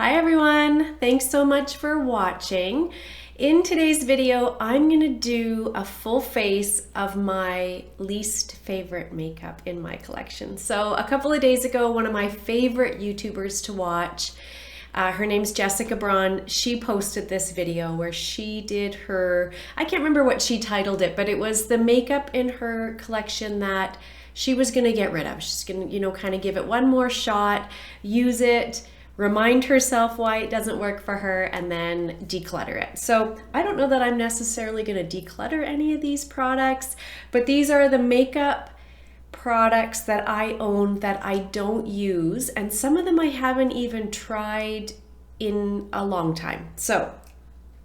Hi everyone, thanks so much for watching. In today's video, I'm gonna do a full face of my least favorite makeup in my collection. So a couple of days ago, one of my favorite YouTubers to watch, her name's Jessica Braun, she posted this video where she did her, I can't remember what she titled it, but it was the makeup in her collection that she was gonna get rid of. She's gonna, kind of give it one more shot, use it, remind herself why it doesn't work for her, and then declutter it. So I don't know that I'm necessarily going to declutter any of these products, but these are the makeup products that I own that I don't use, and some of them I haven't even tried in a long time. So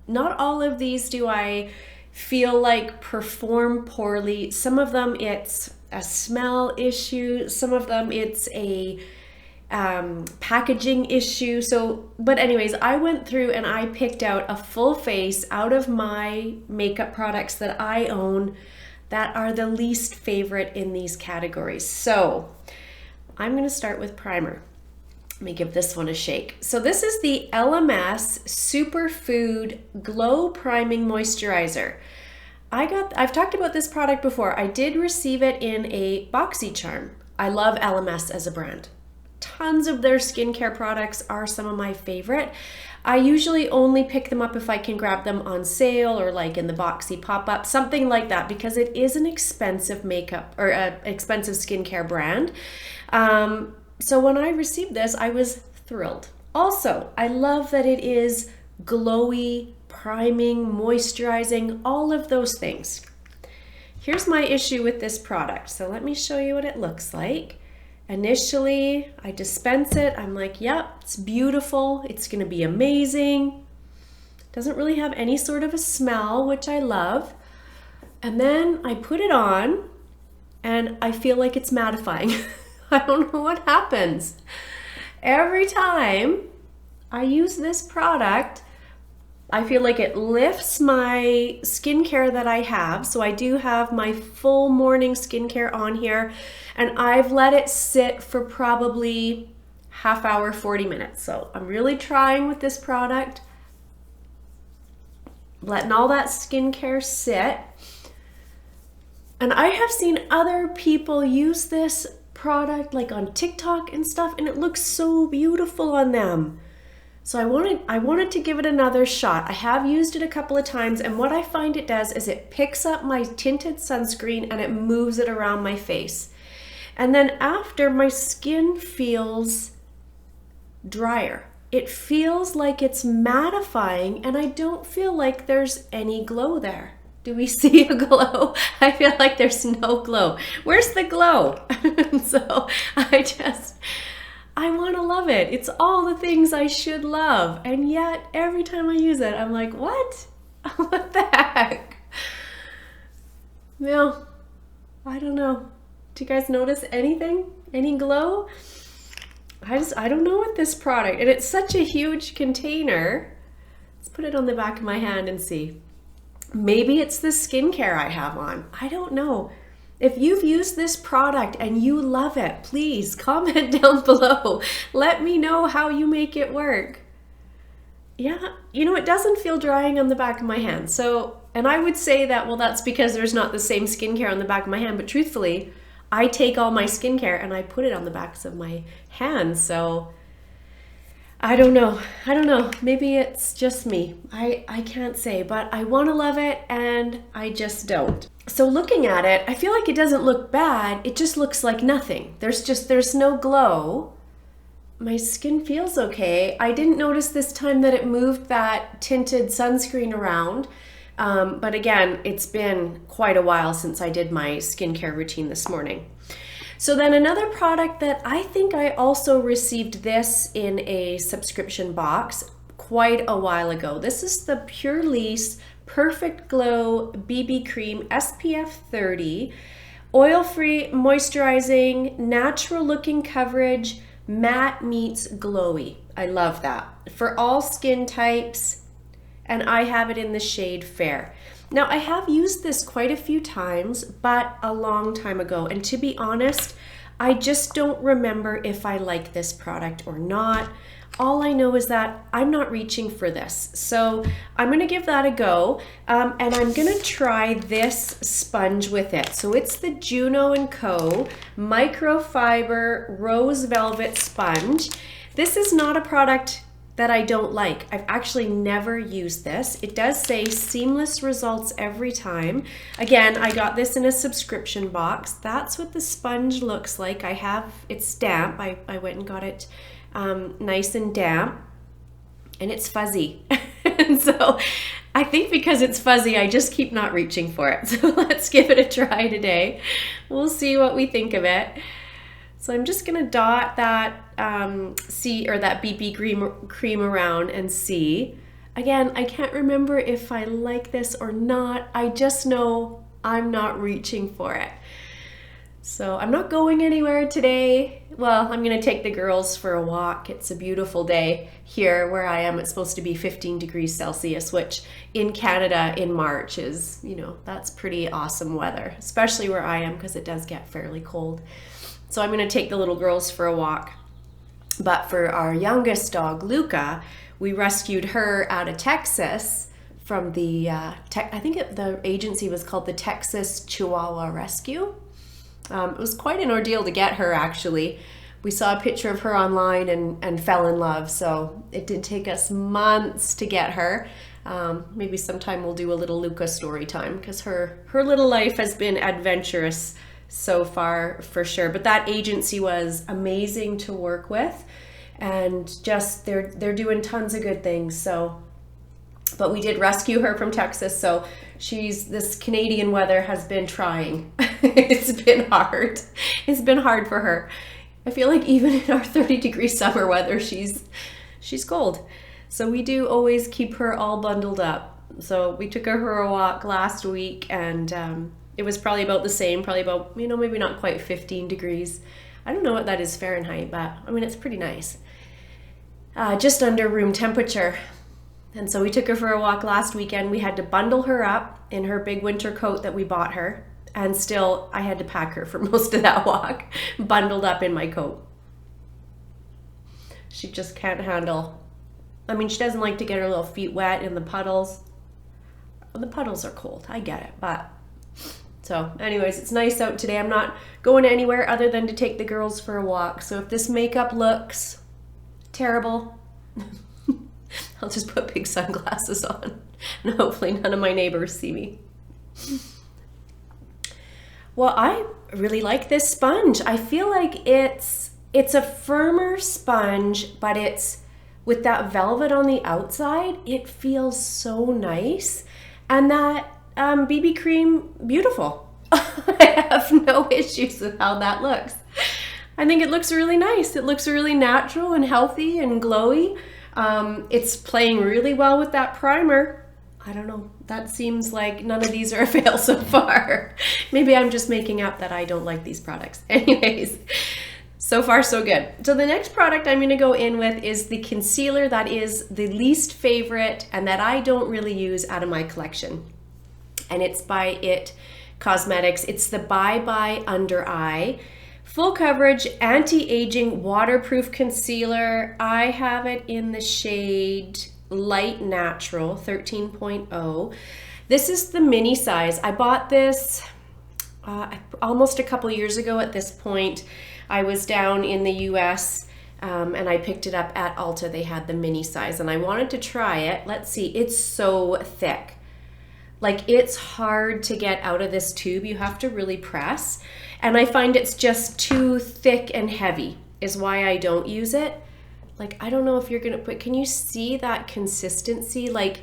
not all of these do I feel like perform poorly. Some of them it's a smell issue, some of them it's a packaging issue. But anyways, I went through and I picked out a full face out of my makeup products that I own that are the least favorite in these categories. So I'm going to start with primer. Let me give this one a shake. So this is the Elemis Superfood Glow Priming Moisturizer. I've talked about this product before. I did receive it in a BoxyCharm. I love Elemis as a brand. Tons of their skincare products are some of my favorite. I usually only pick them up if I can grab them on sale or like in the Boxy pop-up, something like that, because it is an expensive makeup or expensive skincare brand. So when I received this, I was thrilled. Also, I love that it is glowy, priming, moisturizing, all of those things. Here's my issue with this product. So let me show you what it looks like. Initially, I dispense it. I'm like, yep, it's beautiful. It's going to be amazing. Doesn't really have any sort of a smell, which I love. And then I put it on and I feel like it's mattifying. I don't know what happens. Every time I use this product, I feel like it lifts my skincare that I have. So I do have my full morning skincare on here, and I've let it sit for probably half hour, 40 minutes. So I'm really trying with this product, letting all that skincare sit. And I have seen other people use this product like on TikTok and stuff, and it looks so beautiful on them. So I wanted to give it another shot. I have used it a couple of times, and what I find it does is it picks up my tinted sunscreen and it moves it around my face. And then after, my skin feels drier. It feels like it's mattifying, and I don't feel like there's any glow there. Do we see a glow? I feel like there's no glow. Where's the glow? So I want to love it. It's all the things I should love. And yet, every time I use it, I'm like, what? What the heck? No, I don't know. Do you guys notice anything? Any glow? I don't know with this product. And it's such a huge container. Let's put it on the back of my hand and see. Maybe it's the skincare I have on. I don't know. If you've used this product and you love it, please comment down below. Let me know how you make it work. Yeah, it doesn't feel drying on the back of my hand. So, and I would say that, well, that's because there's not the same skincare on the back of my hand, but truthfully, I take all my skincare and I put it on the backs of my hands. So I don't know. Maybe it's just me. I can't say, but I want to love it and I just don't. So looking at it, I feel like it doesn't look bad. It just looks like nothing. There's no glow. My skin feels okay. I didn't notice this time that it moved that tinted sunscreen around. But again, it's been quite a while since I did my skincare routine this morning. So then another product that I think I also received this in a subscription box quite a while ago. This is the Purlisse Perfect Glow BB Cream SPF 30, oil-free, moisturizing, natural looking coverage, matte meets glowy. I love that. For all skin types, and I have it in the shade Fair. Now, I have used this quite a few times, but a long time ago. And to be honest, I just don't remember if I like this product or not. all I know is that I'm not reaching for this. So I'm gonna give that a go. And I'm gonna try this sponge with it. So it's the Juno Co Microfiber Rose Velvet Sponge. This is not a product that I don't like. I've actually never used this. It does say seamless results every time. Again, I got this in a subscription box. That's what the sponge looks like. I have, it's damp. I went and got it nice and damp, and it's fuzzy. And so I think because it's fuzzy, I just keep not reaching for it. So let's give it a try today. We'll see what we think of it. So I'm just gonna dot that that BB cream around and see. Again, I can't remember if I like this or not. I just know I'm not reaching for it. So I'm not going anywhere today. Well, I'm gonna take the girls for a walk. It's a beautiful day here where I am. It's supposed to be 15 degrees Celsius, which in Canada in March is, you know, that's pretty awesome weather, especially where I am because it does get fairly cold. So I'm gonna take the little girls for a walk. But for our youngest dog, Luca, we rescued her out of Texas from the, I think the agency was called the Texas Chihuahua Rescue. It was quite an ordeal to get her, actually. We saw a picture of her online and fell in love, so it did take us months to get her. Maybe sometime we'll do a little Luca story time because her little life has been adventurous so far for sure. But that agency was amazing to work with, and just they're doing tons of good things. So, but we did rescue her from Texas, so this Canadian weather has been trying. It's been hard. It's been hard for her. I feel like even in our 30-degree summer weather, she's cold. So we do always keep her all bundled up. So we took her for a walk last week, and it was probably about the same, probably about, you know, maybe not quite 15 degrees. I don't know what that is Fahrenheit, but I mean, it's pretty nice. Just under room temperature. And so we took her for a walk last weekend. We had to bundle her up in her big winter coat that we bought her. And still, I had to pack her for most of that walk, bundled up in my coat. She just can't handle. I mean, she doesn't like to get her little feet wet in the puddles. The puddles are cold, I get it, but. So anyways, it's nice out today. I'm not going anywhere other than to take the girls for a walk. So if this makeup looks terrible, I'll just put big sunglasses on and hopefully none of my neighbors see me. Well, I really like this sponge. I feel like it's a firmer sponge, but it's with that velvet on the outside. It feels so nice. And that BB cream, beautiful. I have no issues with how that looks. I think it looks really nice. It looks really natural and healthy and glowy. It's playing really well with that primer. I don't know. That seems like none of these are a fail so far. Maybe I'm just making up that I don't like these products. Anyways, so far so good. So the next product I'm going to go in with is the concealer that is the least favorite and that I don't really use out of my collection. And it's by It Cosmetics. It's the Bye Bye Under Eye Full Coverage Anti-Aging Waterproof Concealer. I have it in the shade Light Natural 13.0. This is the mini size. I bought this almost a couple years ago at this point. I was down in the US and I picked it up at Ulta. They had the mini size and I wanted to try it. Let's see, it's so thick. Like, it's hard to get out of this tube. You have to really press. And I find it's just too thick and heavy is why I don't use it. Like, I don't know if you're gonna put, can you see that consistency? Like,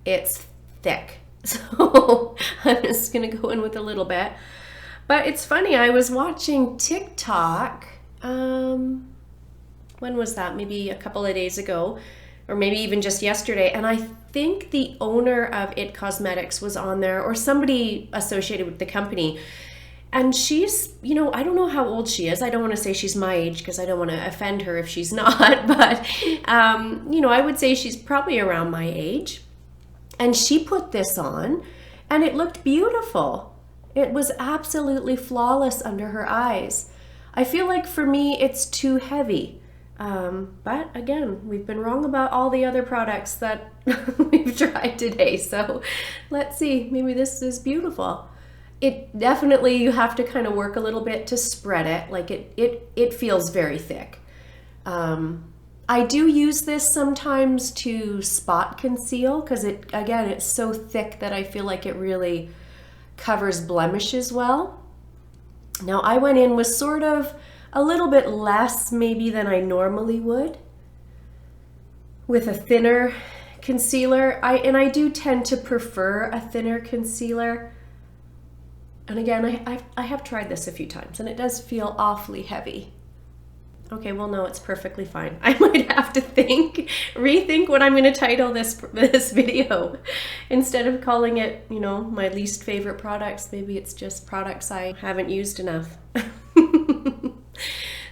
it's thick. So I'm just gonna go in with a little bit. But it's funny, I was watching TikTok, when was that? Maybe a couple of days ago, or maybe even just yesterday. And I think the owner of It Cosmetics was on there, or somebody associated with the company. And she's, you know, I don't know how old she is. I don't want to say she's my age because I don't want to offend her if she's not. But, you know, I would say she's probably around my age. And she put this on and it looked beautiful. It was absolutely flawless under her eyes. I feel like for me, it's too heavy. But again, we've been wrong about all the other products that we've tried today. So let's see, maybe this is beautiful. It definitely, you have to kind of work a little bit to spread it. Like it feels very thick. I do use this sometimes to spot conceal because again, it's so thick that I feel like it really covers blemishes well. Now I went in with sort of a little bit less maybe than I normally would with a thinner concealer. I do tend to prefer a thinner concealer. And again, I have tried this a few times and it does feel awfully heavy. Okay, well, no, it's perfectly fine. I might have to rethink what I'm going to title this video. Instead of calling it, you know, my least favorite products, maybe it's just products I haven't used enough.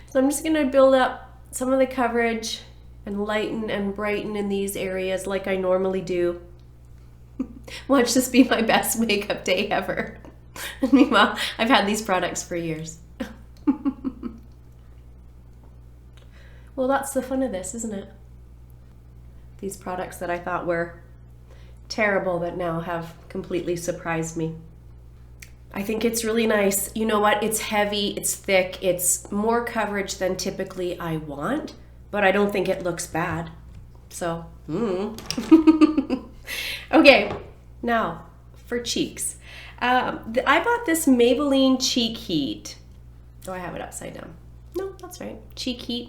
So I'm just going to build up some of the coverage and lighten and brighten in these areas like I normally do. Watch this be my best makeup day ever. Meanwhile, I've had these products for years. Well, that's the fun of this, isn't it? These products that I thought were terrible that now have completely surprised me. I think it's really nice. You know what? It's heavy, it's thick, it's more coverage than typically I want, but I don't think it looks bad. So, Okay, now for cheeks. I bought this Maybelline Cheek Heat. Oh, I have it upside down. No, that's right. Cheek Heat.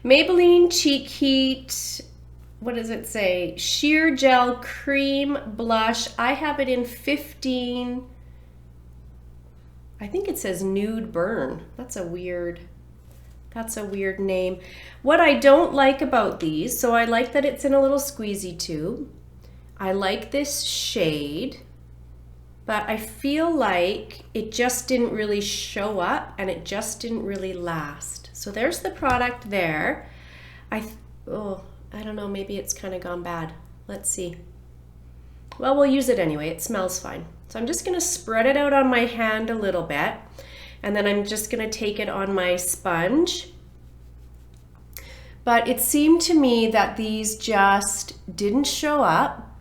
Maybelline Cheek Heat, what does it say? Sheer Gel Cream Blush. I have it in 15, I think it says Nude Burn. That's a weird name. What I don't like about these, so I like that it's in a little squeezy tube. I like this shade, but I feel like it just didn't really show up and it just didn't really last. So there's the product there. I don't know, maybe it's kind of gone bad. Let's see. Well, we'll use it anyway. It smells fine. So I'm just going to spread it out on my hand a little bit, and then I'm just going to take it on my sponge. But it seemed to me that these just didn't show up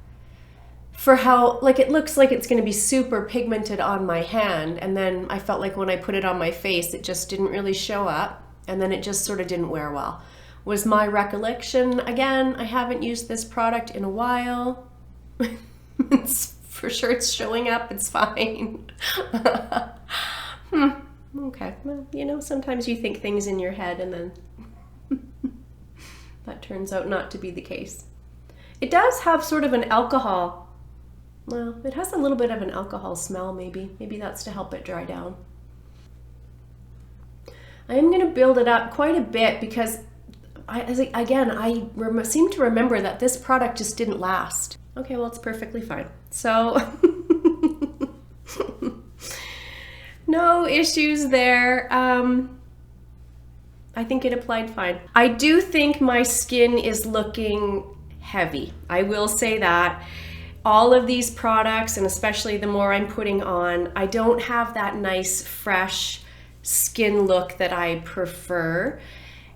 for how, like, it looks like it's going to be super pigmented on my hand, and then I felt like when I put it on my face, it just didn't really show up. And then it just sort of didn't wear well, was my recollection. Again, I haven't used this product in a while. For sure it's showing up, it's fine. Okay, well, you know, sometimes you think things in your head and then that turns out not to be the case. It does have sort of an alcohol, well, it has a little bit of an alcohol smell maybe. Maybe that's to help it dry down. I am going to build it up quite a bit because, I seem to remember that this product just didn't last. Okay, well, it's perfectly fine. So, no issues there. I think it applied fine. I do think my skin is looking heavy. I will say that. All of these products, and especially the more I'm putting on, I don't have that nice, fresh skin look that I prefer.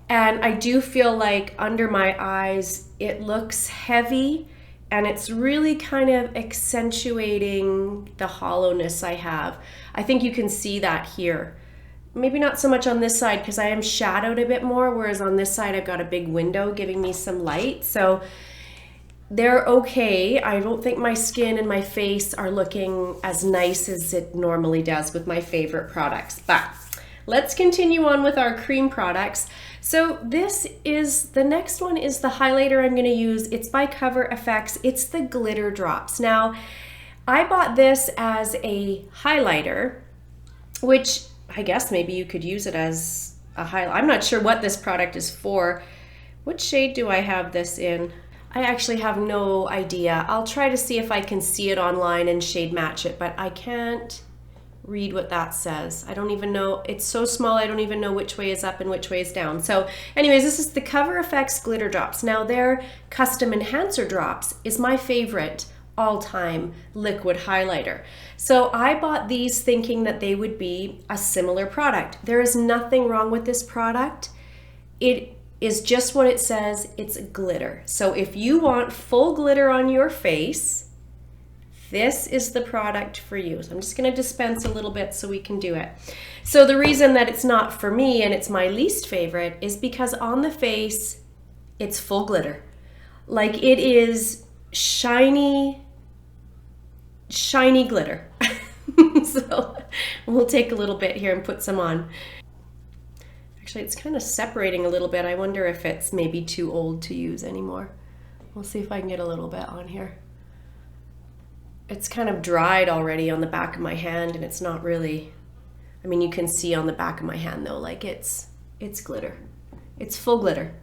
And I do feel like under my eyes, it looks heavy and it's really kind of accentuating the hollowness I have. I think you can see that here. Maybe not so much on this side because I am shadowed a bit more, whereas on this side I've got a big window giving me some light. So they're okay. I don't think my skin and my face are looking as nice as it normally does with my favorite products. But let's continue on with our cream products. So the next one is the highlighter I'm going to use. It's by Cover FX. It's the Glitter Drops. Now, I bought this as a highlighter, which I guess maybe you could use it as a highlight. I'm not sure what this product is for. What shade do I have this in? I actually have no idea. I'll try to see if I can see it online and shade match it, but I can't read what that says. I don't even know. It's so small, I don't even know which way is up and which way is down. So anyways, this is the Cover FX Glitter Drops. Now their Custom Enhancer Drops is my favorite all-time liquid highlighter. So I bought these thinking that they would be a similar product. There is nothing wrong with this product. it is just what it says. It's glitter. So if you want full glitter on your face, this is the product for you. So I'm just going to dispense a little bit so we can do it. So the reason that it's not for me and it's my least favorite is because on the face, it's full glitter. Like it is shiny, shiny glitter. So we'll take a little bit here and put some on. Actually, it's kind of separating a little bit. I wonder if it's maybe too old to use anymore. We'll see if I can get a little bit on here. It's kind of dried already on the back of my hand, and it's not really, I mean, you can see on the back of my hand though, like it's glitter. It's full glitter.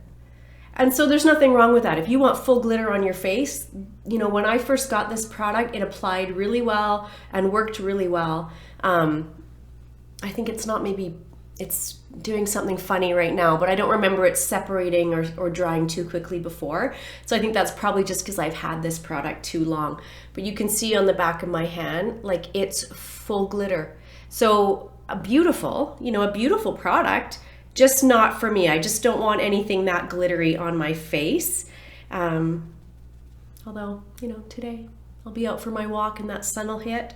And so there's nothing wrong with that. If you want full glitter on your face, you know, when I first got this product, it applied really well and worked really well. I think it's not, maybe it's doing something funny right now, but I don't remember it separating or drying too quickly before. So I think that's probably just because I've had this product too long. But you can see on the back of my hand, like it's full glitter. So a beautiful product, just not for me. I just don't want anything that glittery on my face. Although, you know, today I'll be out for my walk and that sun will hit.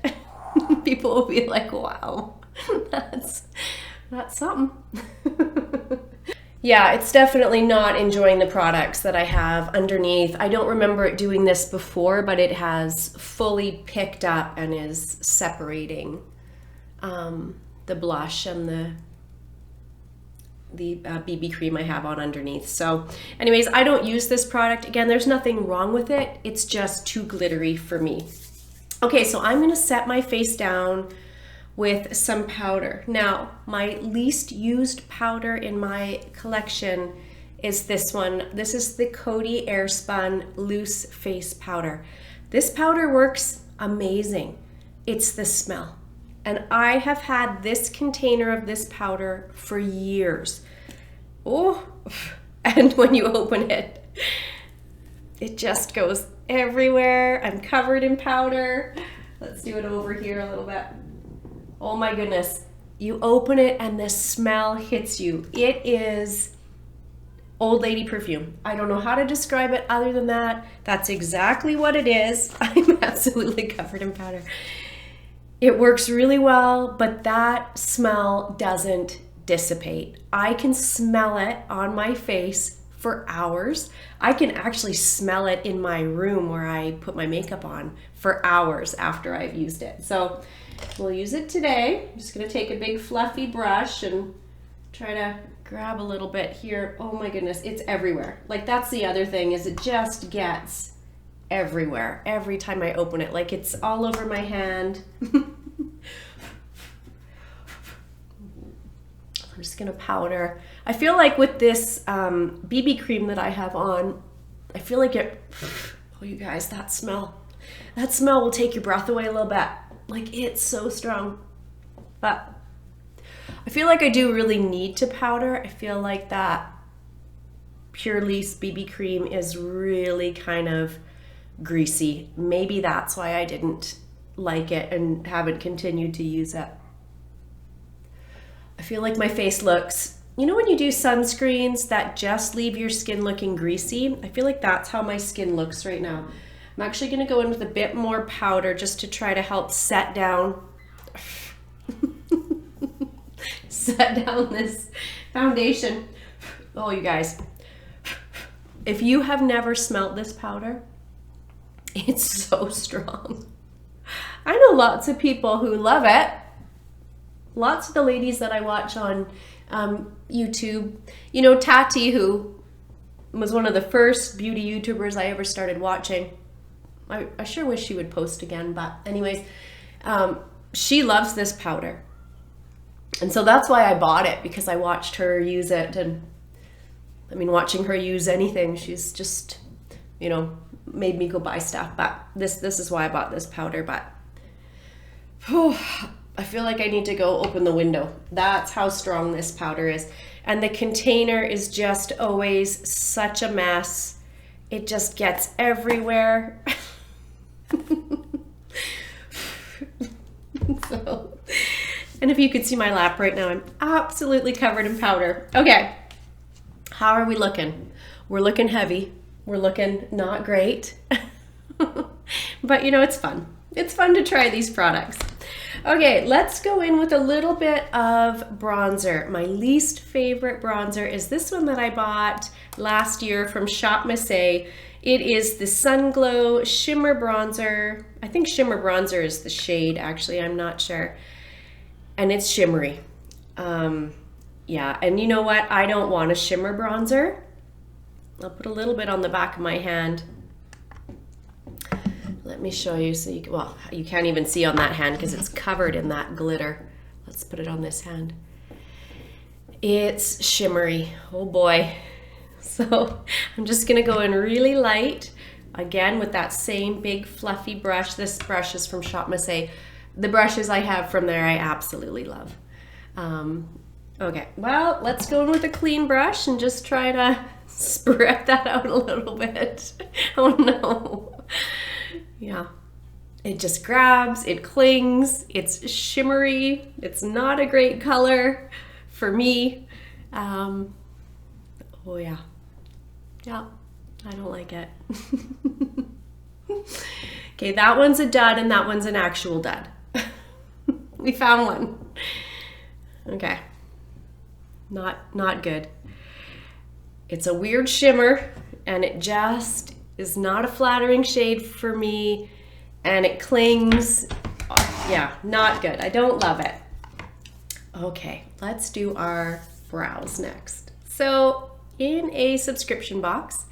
People will be like, wow, that's something. Yeah, it's definitely not enjoying the products that I have underneath. I don't remember it doing this before, but it has fully picked up and is separating the blush and the BB cream I have on underneath. So anyways, I don't use this product. Again, there's nothing wrong with it. It's just too glittery for me. Okay, so I'm gonna set my face down with some powder. Now, my least used powder in my collection is this one. This is the Coty Airspun Loose Face Powder. This powder works amazing. It's the smell. And I have had this container of this powder for years. Oh, and when you open it, it just goes everywhere. I'm covered in powder. Let's do it over here a little bit. Oh my goodness. You open it and the smell hits you. It is old lady perfume. I don't know how to describe it other than that. That's exactly what it is. I'm absolutely covered in powder. It works really well, but that smell doesn't dissipate. I can smell it on my face for hours. I can actually smell it in my room where I put my makeup on for hours after I've used it. So we'll use it today. I'm just gonna take a big fluffy brush and try to grab a little bit here. Oh my goodness, it's everywhere. Like that's the other thing, is it just gets everywhere every time I open it. Like it's all over my hand. I'm just gonna powder. I feel like with this BB cream that I have on, I feel like it, oh you guys, that smell will take your breath away a little bit. Like it's so strong. But I feel like I do really need to powder. I feel like that Purlisse BB cream is really kind of greasy. Maybe that's why I didn't like it and haven't continued to use it. I feel like my face looks, you know when you do sunscreens that just leave your skin looking greasy? I feel like that's how my skin looks right now. I'm actually gonna go in with a bit more powder just to try to help set down this foundation. Oh, you guys, if you have never smelled this powder, it's so strong. I know lots of people who love it. Lots of the ladies that I watch on YouTube, you know, Tati, who was one of the first beauty YouTubers I ever started watching. I sure wish she would post again, but anyways, she loves this powder. And so that's why I bought it, because I watched her use it. And I mean, watching her use anything, she's just, you know, made me go buy stuff. But this is why I bought this powder. But I feel like I need to go open the window. That's how strong this powder is. And the container is just always such a mess. It just gets everywhere. So, and if you could see my lap right now, I'm absolutely covered in powder. Okay, How are we looking? We're looking heavy. We're looking not great. But you know, it's fun. It's fun to try these products. Okay, let's go in with a little bit of bronzer. My least favorite bronzer is this one that I bought last year from Shop Mascara. It is the Sun Glow Shimmer Bronzer. I think Shimmer Bronzer is the shade, actually, I'm not sure. And it's shimmery. Yeah, and you know what? I don't want a shimmer bronzer. I'll put a little bit on the back of my hand. Let me show you so you can, well, you can't even see on that hand because it's covered in that glitter. Let's put it on this hand. It's shimmery, oh boy. So I'm just gonna go in really light, again with that same big fluffy brush. This brush is from Shop Mascara. The brushes I have from there I absolutely love. Okay, well, let's go in with a clean brush and just try to spread that out a little bit. Oh no. Yeah, it just grabs, it clings, it's shimmery, it's not a great color for me. Oh yeah, yeah, I don't like it. Okay, that one's a dud and that one's an actual dud. We found one. Okay, not good. It's a weird shimmer and it just is not a flattering shade for me, and it clings. Yeah, not good. I don't love it. Okay, let's do our brows next. So in a subscription box,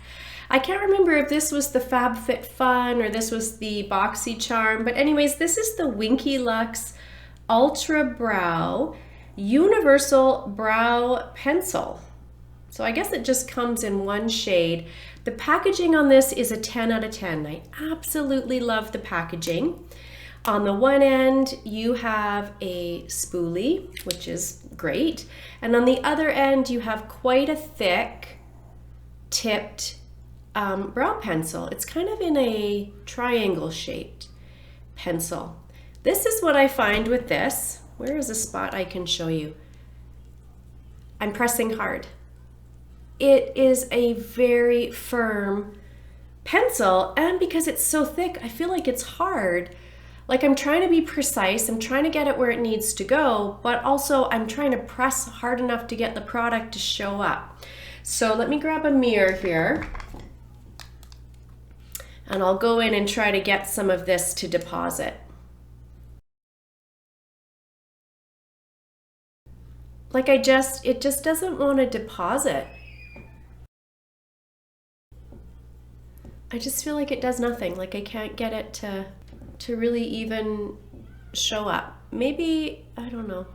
I can't remember if this was the FabFitFun or this was the BoxyCharm, but anyways, this is the Winky Lux Ultra Brow Universal Brow Pencil. So I guess it just comes in one shade. The packaging on this is a 10 out of 10. I absolutely love the packaging. On the one end, you have a spoolie, which is great. And on the other end, you have quite a thick tipped brow pencil. It's kind of in a triangle shaped pencil. This is what I find with this. Where is a spot I can show you? I'm pressing hard. It is a very firm pencil, and because it's so thick, I feel like it's hard. Like I'm trying to be precise, I'm trying to get it where it needs to go, but also I'm trying to press hard enough to get the product to show up. So let me grab a mirror here, and I'll go in and try to get some of this to deposit. Like it just doesn't want to deposit. I just feel like it does nothing. Like I can't get it to really even show up. Maybe, I don't know.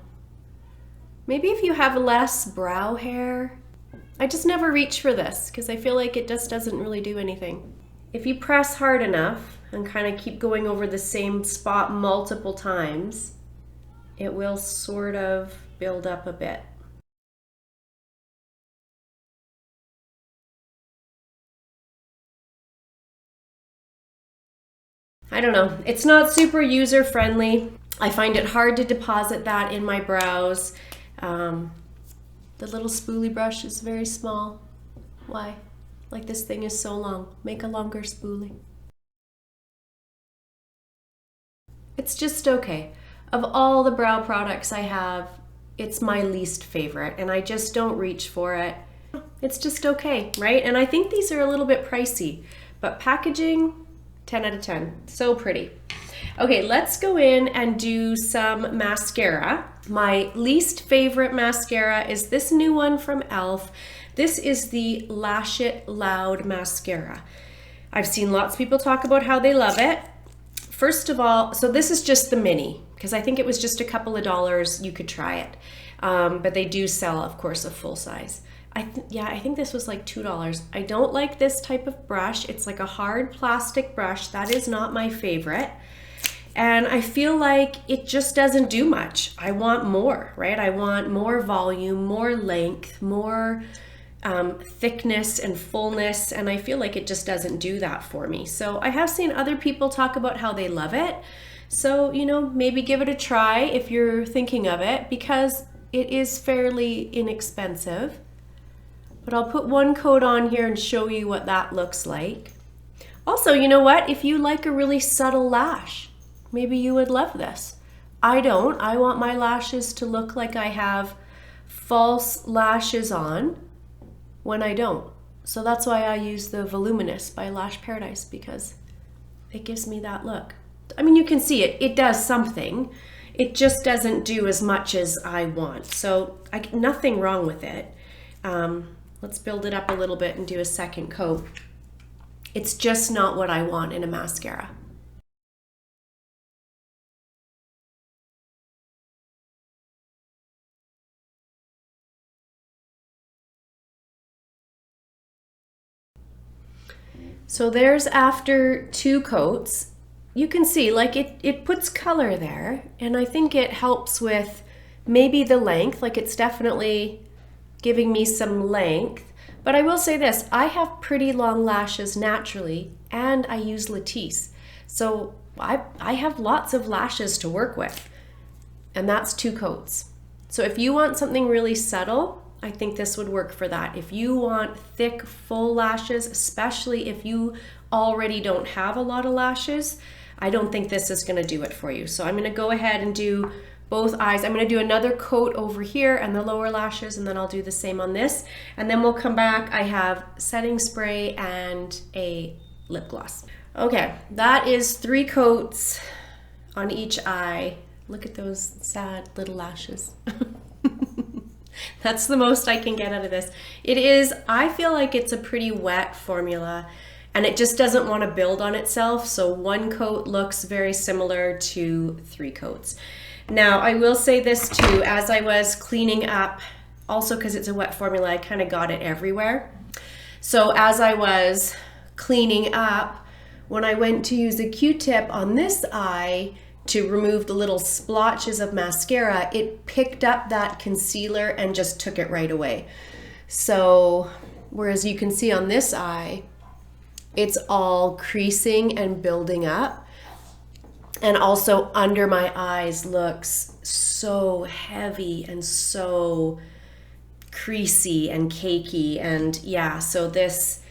Maybe if you have less brow hair. I just never reach for this because I feel like it just doesn't really do anything. If you press hard enough and kind of keep going over the same spot multiple times, it will sort of build up a bit. I don't know, it's not super user friendly. I find it hard to deposit that in my brows. The little spoolie brush is very small. Why? Like this thing is so long. Make a longer spoolie. It's just okay. Of all the brow products I have, it's my least favorite and I just don't reach for it. It's just okay, right? And I think these are a little bit pricey, but packaging, 10 out of 10, so pretty. Okay, let's go in and do some mascara. My least favorite mascara is this new one from e.l.f. This is the Lash It Loud mascara. I've seen lots of people talk about how they love it. First of all, so this is just the mini, because I think it was just a couple of dollars, you could try it. But they do sell, of course, a full size. I think this was like $2. I don't like this type of brush. It's like a hard plastic brush. That is not my favorite. And I feel like it just doesn't do much. I want more, right? I want more volume, more length, more thickness and fullness, and I feel like it just doesn't do that for me. So I have seen other people talk about how they love it. So, you know, maybe give it a try if you're thinking of it, because it is fairly inexpensive. But I'll put one coat on here and show you what that looks like. Also, you know what? If you like a really subtle lash, maybe you would love this. I don't. I want my lashes to look like I have false lashes on when I don't. So that's why I use the Voluminous by Lash Paradise, because it gives me that look. I mean, you can see it. It does something. It just doesn't do as much as I want. So nothing wrong with it. Let's build it up a little bit and do a second coat. It's just not what I want in a mascara. So there's after 2 coats. You can see like it puts color there, and I think it helps with maybe the length, like it's definitely giving me some length. But I will say this, I have pretty long lashes naturally, and I use Latisse. So I have lots of lashes to work with, and that's 2 coats. So if you want something really subtle, I think this would work for that. If you want thick, full lashes, especially if you already don't have a lot of lashes, I don't think this is gonna do it for you. So I'm gonna go ahead and do both eyes. I'm gonna do another coat over here and the lower lashes, and then I'll do the same on this. And then we'll come back. I have setting spray and a lip gloss. Okay, that is 3 coats on each eye. Look at those sad little lashes. That's the most I can get out of this. It is, I feel like it's a pretty wet formula, and it just doesn't want to build on itself. So 1 coat looks very similar to 3 coats. Now, I will say this too, as I was cleaning up, also because it's a wet formula, I kind of got it everywhere. So as I was cleaning up, when I went to use a Q-tip on this eye to remove the little splotches of mascara, it picked up that concealer and just took it right away. So, whereas you can see on this eye, it's all creasing and building up. And also under my eyes looks so heavy and so creasy and cakey. And yeah, so this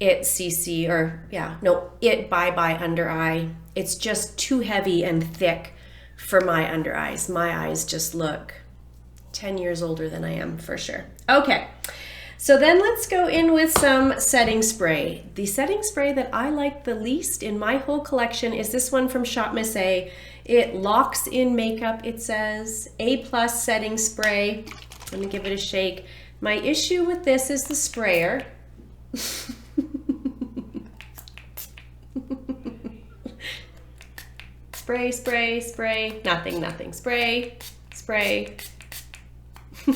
It CC, or yeah, no, It Bye Bye Under Eye, it's just too heavy and thick for my under eyes. My eyes just look 10 years older than I am, for sure. Okay, so then let's go in with some setting spray. The setting spray that I like the least in my whole collection is this one from Shop Miss A. It locks in makeup, it says, A+ setting spray. I'm gonna give it a shake. My issue with this is the sprayer. Spray, spray, spray, nothing, nothing. Spray, spray,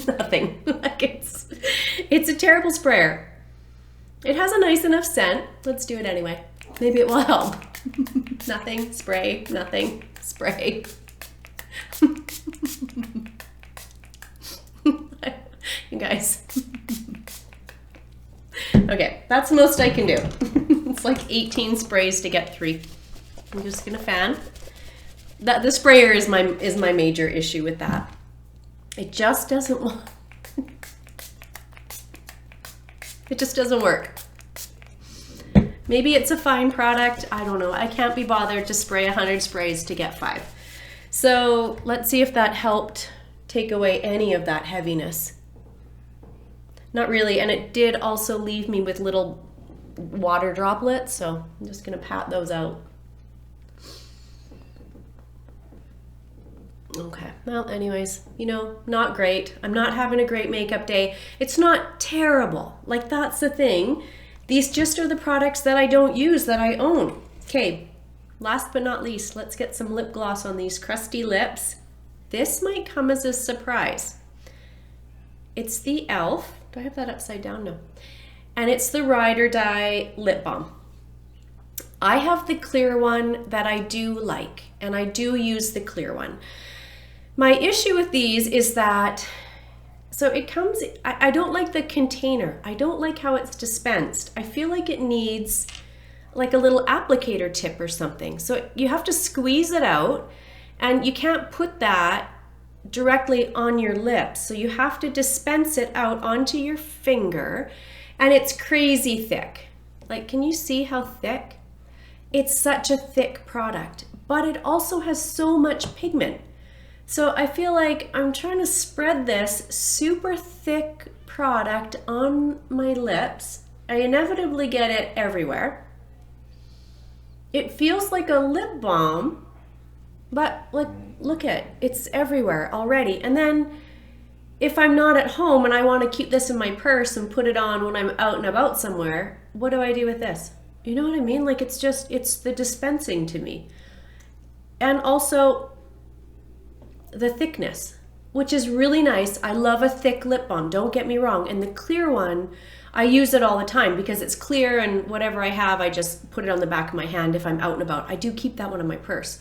nothing. Like it's a terrible sprayer. It has a nice enough scent. Let's do it anyway. Maybe it will help. Nothing, spray, nothing, spray. You guys. Okay, that's the most I can do. It's like 18 sprays to get 3. I'm just gonna fan. That the sprayer is my major issue with that. It just doesn't it just doesn't work. Maybe it's a fine product, I don't know. I can't be bothered to spray 100 sprays to get 5. So let's see if that helped take away any of that heaviness. Not really, and it did also leave me with little water droplets, so I'm just gonna pat those out. Okay, well, anyways, you know, not great. I'm not having a great makeup day. It's not terrible. Like, that's the thing. These just are the products that I don't use, that I own. Okay, last but not least, let's get some lip gloss on these crusty lips. This might come as a surprise. It's the e.l.f. Do I have that upside down? No. And it's the Ride or Die Lip Balm. I have the clear one that I do like, and I do use the clear one. My issue with these is that, so it comes, I don't like the container. I don't like how it's dispensed. I feel like it needs like a little applicator tip or something. So you have to squeeze it out, and you can't put that directly on your lips. So you have to dispense it out onto your finger, And it's crazy thick. Like, can you see how thick? It's such a thick product, but it also has so much pigment. So I feel like I'm trying to spread this super thick product on my lips. I inevitably get it everywhere. It feels like a lip balm, but like, look at it, it's everywhere already. And then if I'm not at home and I want to keep this in my purse and put it on when I'm out and about somewhere, what do I do with this? You know what I mean? Like, it's the dispensing to me. And also the thickness, which is really nice. I love a thick lip balm, don't get me wrong. And the clear one, I use it all the time because it's clear, and whatever I have, I just put it on the back of my hand if I'm out and about. I do keep that one in my purse.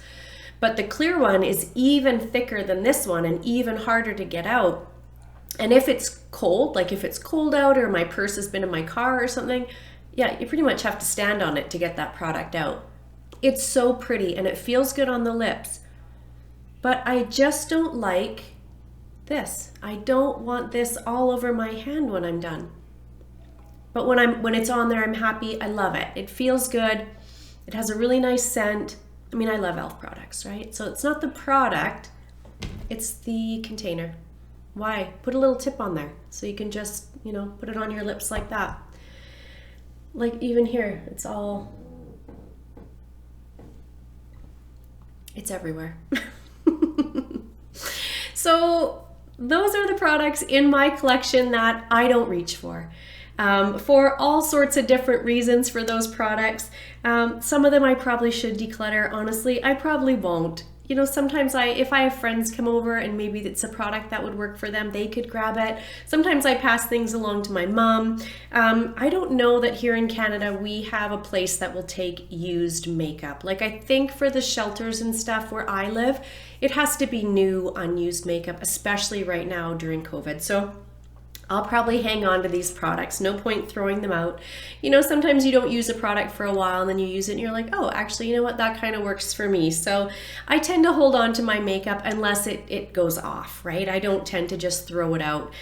But the clear one is even thicker than this one and even harder to get out. And if it's cold, like if it's cold out or my purse has been in my car or something, yeah, you pretty much have to stand on it to get that product out. It's so pretty and it feels good on the lips. But I just don't like this. I don't want this all over my hand when I'm done. But when it's on there, I'm happy. I love it. It feels good. It has a really nice scent. I mean, I love e.l.f. products, right? So it's not the product, it's the container. Why? Put a little tip on there so you can just, you know, put it on your lips like that. Like even here, it's everywhere. So those are the products in my collection that I don't reach for all sorts of different reasons for those products. Some of them I probably should declutter. Honestly, I probably won't. You know, sometimes if I have friends come over and maybe it's a product that would work for them, they could grab it. Sometimes I pass things along to my mom. I don't know that here in Canada we have a place that will take used makeup. Like, I think for the shelters and stuff where I live, it has to be new, unused makeup, especially right now during COVID. So I'll probably hang on to these products. No point throwing them out. You know, sometimes you don't use a product for a while and then you use it and you're like, oh, actually, you know what? That kind of works for me. So I tend to hold on to my makeup unless it goes off, right? I don't tend to just throw it out.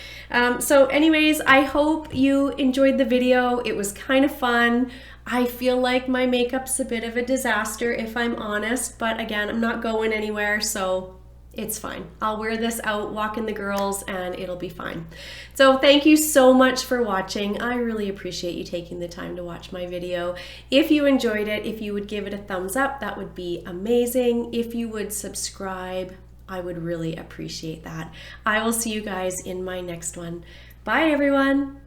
So anyways, I hope you enjoyed the video. It was kind of fun. I feel like my makeup's a bit of a disaster if I'm honest, but again, I'm not going anywhere, so it's fine. I'll wear this out, walking the girls, and it'll be fine. So thank you so much for watching. I really appreciate you taking the time to watch my video. If you enjoyed it, if you would give it a thumbs up, that would be amazing. If you would subscribe, I would really appreciate that. I will see you guys in my next one. Bye, everyone.